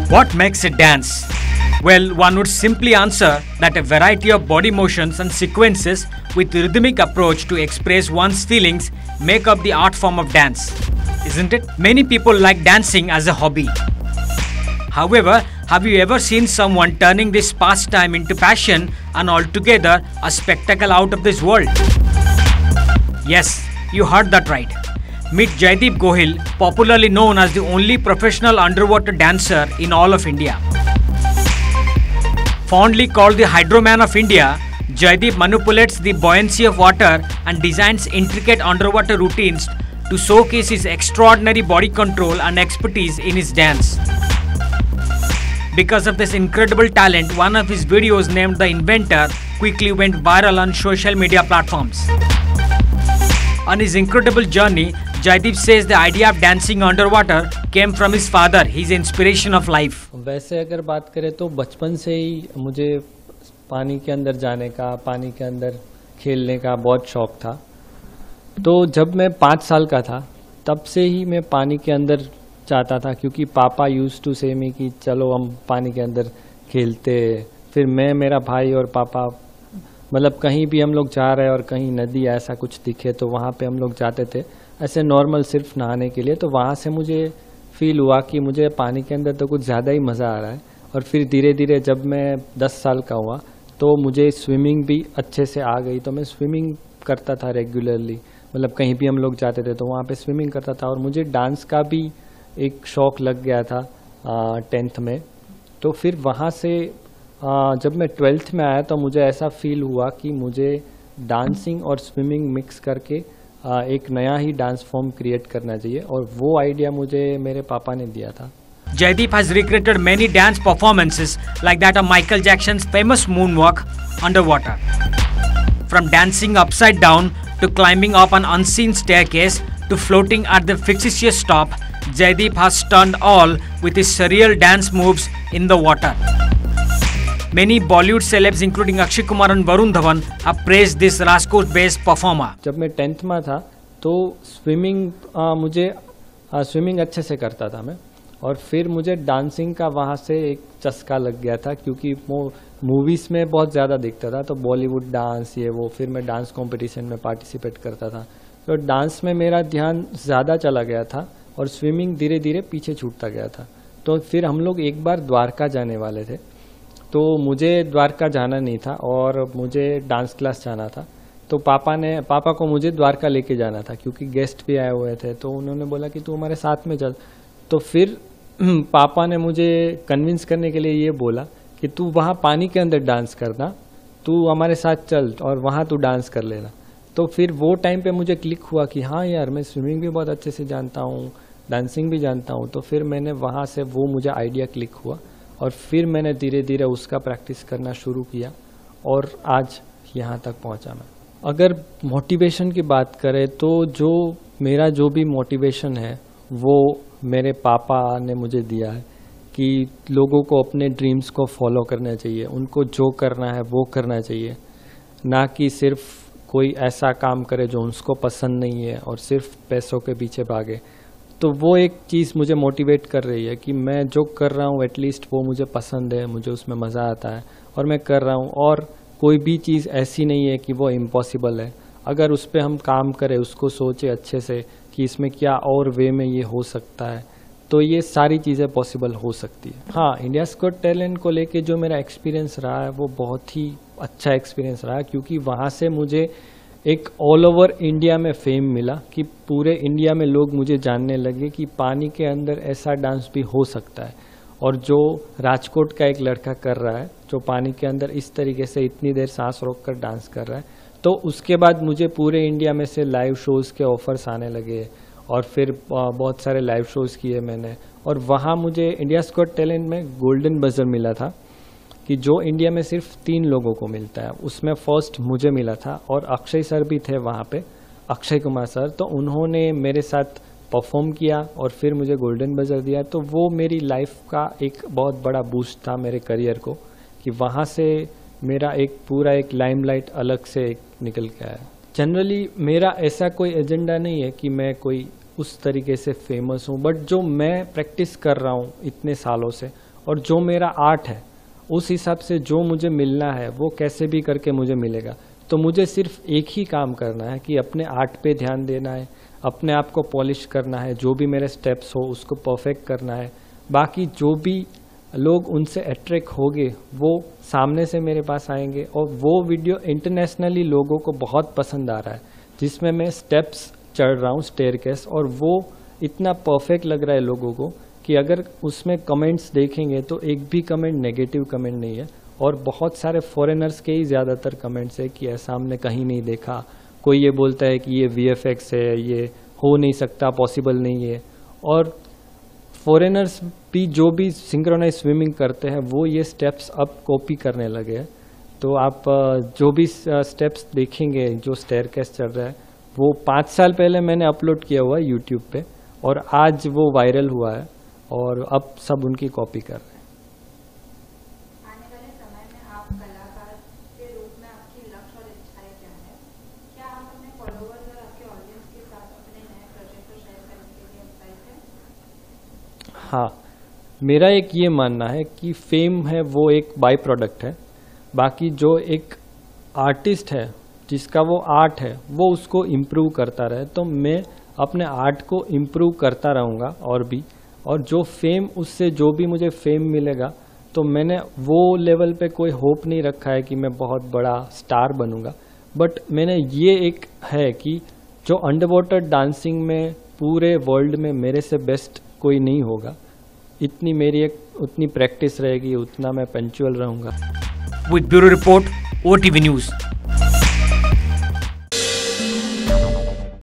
What makes a dance? Well, one would simply answer that a variety of body motions and sequences with rhythmic approach to express one's feelings make up the art form of dance, isn't it? Many people like dancing as a hobby. However, have you ever seen someone turning this pastime into passion and altogether a spectacle out of this world? Yes, you heard that right. Meet Jaideep Gohil, popularly known as the only professional underwater dancer in all of India. Fondly called the Hydroman of India, Jaideep manipulates the buoyancy of water and designs intricate underwater routines to showcase his extraordinary body control and expertise in his dance. Because of this incredible talent, one of his videos named The Inventor quickly went viral on social media platforms. On his incredible journey, Jaideep says the idea of dancing underwater came from his father, his inspiration of life. वैसे अगर बात करें तो बचपन से ही मुझे पानी के अंदर जाने का, पानी के अंदर खेलने का बहुत शौक था। तो जब मैं 5 साल का था तब से ही मैं पानी के अंदर चाहता था, क्योंकि पापा यूज्ड टू से मी कि चलो हम पानी के अंदर खेलते। फिर मैं, मेरा भाई और पापा, मतलब कहीं भी हम लोग जा रहे और कहीं नदी ऐसा कुछ दिखे तो वहाँ पे हम लोग जाते थे, ऐसे नॉर्मल सिर्फ नहाने के लिए। तो वहाँ से मुझे फील हुआ कि मुझे पानी के अंदर तो कुछ ज़्यादा ही मज़ा आ रहा है। और फिर धीरे धीरे जब मैं 10 साल का हुआ तो मुझे स्विमिंग भी अच्छे से आ गई। तो मैं स्विमिंग करता था रेगुलरली, मतलब कहीं भी हम लोग जाते थे तो वहाँ पे स्विमिंग करता था। और मुझे डांस का भी एक शौक़ लग गया था 10th में। तो फिर वहाँ से जब मैं 12th में आया तो मुझे ऐसा फील हुआ कि मुझे डांसिंग और स्विमिंग मिक्स करके एक नया ही डांस फॉर्म क्रिएट करना चाहिए, और वो आइडिया मुझे मेरे पापा ने दिया था। Jaideep has recreated many dance performances like that of Michael Jackson's famous moonwalk underwater. From dancing upside down to climbing up an unseen staircase to floating at the fictitious top, Jaideep has stunned all with his surreal dance moves in the water. Many Bollywood celebs including Akshay Kumar and Varun Dhawan have praised this Rajkot-based performer. जब मैं 10th में था तो swimming अच्छे से करता था मैं, और फिर मुझे डांसिंग का वहाँ से एक चस्का लग गया था, क्योंकि वो मूवीज़ में बहुत ज़्यादा दिखता था। तो बॉलीवुड डांस ये वो, फिर मैं डांस कंपटीशन में पार्टिसिपेट करता था। तो डांस में मेरा ध्यान ज़्यादा चला गया था और स्विमिंग धीरे धीरे पीछे छूटता गया था। तो फिर हम लोग एक बार द्वारका जाने वाले थे, तो मुझे द्वारका जाना नहीं था और मुझे डांस क्लास जाना था। तो पापा को मुझे द्वारका लेके जाना था, क्योंकि गेस्ट भी आए हुए थे। तो उन्होंने बोला कि तू हमारे साथ में चल। तो फिर पापा ने मुझे कन्विंस करने के लिए ये बोला कि तू वहाँ पानी के अंदर डांस करना, तू हमारे साथ चल और वहाँ तू डांस कर लेना। तो फिर वो टाइम पे मुझे क्लिक हुआ कि हाँ यार, मैं स्विमिंग भी बहुत अच्छे से जानता हूँ, डांसिंग भी जानता हूँ। तो फिर मैंने वहाँ से वो मुझे आइडिया क्लिक हुआ और फिर मैंने धीरे धीरे उसका प्रैक्टिस करना शुरू किया और आज यहाँ तक पहुँचा मैं। अगर मोटिवेशन की बात करें तो मेरा जो भी मोटिवेशन है वो मेरे पापा ने मुझे दिया है कि लोगों को अपने ड्रीम्स को फॉलो करना चाहिए, उनको जो करना है वो करना चाहिए, ना कि सिर्फ कोई ऐसा काम करे जो उनको पसंद नहीं है और सिर्फ पैसों के पीछे भागे। तो वो एक चीज़ मुझे मोटिवेट कर रही है कि मैं जो कर रहा हूँ एटलीस्ट वो मुझे पसंद है, मुझे उसमें मज़ा आता है और मैं कर रहा हूँ। और कोई भी चीज़ ऐसी नहीं है कि वो इम्पॉसिबल है। अगर उस पर हम काम करें, उसको सोचे अच्छे से कि इसमें क्या और वे में ये हो सकता है, तो ये सारी चीज़ें पॉसिबल हो सकती है। हाँ, इंडियाज़ गॉट टैलेंट को लेके जो मेरा एक्सपीरियंस रहा है वो बहुत ही अच्छा एक्सपीरियंस रहा, क्योंकि वहाँ से मुझे एक ऑल ओवर इंडिया में फेम मिला कि पूरे इंडिया में लोग मुझे जानने लगे कि पानी के अंदर ऐसा डांस भी हो सकता है। और जो राजकोट का एक लड़का कर रहा है, जो पानी के अंदर इस तरीके से इतनी देर सांस रोककर डांस कर रहा है, तो उसके बाद मुझे पूरे इंडिया में से लाइव शोज़ के ऑफर्स आने लगे और फिर बहुत सारे लाइव शोज़ किए मैंने। और वहाँ मुझे इंडियाज़ गॉट टैलेंट में गोल्डन बजर मिला था कि जो इंडिया में सिर्फ 3 लोगों को मिलता है, उसमें फर्स्ट मुझे मिला था। और अक्षय सर भी थे वहाँ पे, अक्षय कुमार सर, तो उन्होंने मेरे साथ परफॉर्म किया और फिर मुझे गोल्डन बजर दिया। तो वो मेरी लाइफ का एक बहुत बड़ा बूस्ट था मेरे करियर को, कि वहाँ से मेरा एक पूरा एक लाइमलाइट अलग से निकल के आया। जनरली मेरा ऐसा कोई एजेंडा नहीं है कि मैं कोई उस तरीके से फेमस हूँ, बट जो मैं प्रैक्टिस कर रहा हूँ इतने सालों से और जो मेरा आर्ट है उस हिसाब से जो मुझे मिलना है वो कैसे भी करके मुझे मिलेगा। तो मुझे सिर्फ एक ही काम करना है कि अपने आर्ट पे ध्यान देना है, अपने आप को पॉलिश करना है, जो भी मेरे स्टेप्स हो उसको परफेक्ट करना है। बाकी जो भी लोग उनसे अट्रैक्ट होंगे वो सामने से मेरे पास आएंगे और वो वीडियो इंटरनेशनली लोगों को बहुत पसंद आ रहा है, जिसमें मैं स्टेप्स चढ़ रहा हूँ स्टेयरकेस, और वो इतना परफेक्ट लग रहा है लोगों को कि अगर उसमें कमेंट्स देखेंगे तो एक भी कमेंट नेगेटिव कमेंट नहीं है। और बहुत सारे फॉरेनर्स के ही ज़्यादातर कमेंट्स है कि ऐसा हमने कहीं नहीं देखा। कोई ये बोलता है कि ये VFX है, ये हो नहीं सकता, पॉसिबल नहीं है। और फॉरेनर्स भी जो भी सिंक्रोनाइज स्विमिंग करते हैं वो ये स्टेप्स अब कॉपी करने लगे हैं। तो आप जो भी स्टेप्स देखेंगे जो स्टेयरकेस चल रहा है वो 5 साल पहले मैंने अपलोड किया हुआ है यूट्यूब पे, और आज वो वायरल हुआ है और अब सब उनकी कॉपी कर रहे हैं। आने वाले समय में आप कलाकार के रूप में आपकी लक्ष्य और इच्छाएं क्या है? क्या आप अपने फॉलोअर्स और आपके ऑडियंस के साथ अपने नए प्रोजेक्ट को शेयर करने के लिए उत्साहित हैं? हाँ, मेरा एक ये मानना है कि फेम है वो एक बाय प्रोडक्ट है। बाकी जो एक आर्टिस्ट है जिसका वो आर्ट है वो उसको इम्प्रूव करता रहे, तो मैं अपने आर्ट को इम्प्रूव करता रहूँगा और भी। और जो फेम, उससे जो भी मुझे फेम मिलेगा, तो मैंने वो लेवल पे कोई होप नहीं रखा है कि मैं बहुत बड़ा स्टार बनूंगा। बट मैंने ये एक है कि जो अंडर वाटर डांसिंग में पूरे वर्ल्ड में मेरे से बेस्ट कोई नहीं होगा। इतनी मेरी एक उतनी प्रैक्टिस रहेगी, उतना मैं पंक्चुअल रहूँगा। With Bureau Report, OTV News.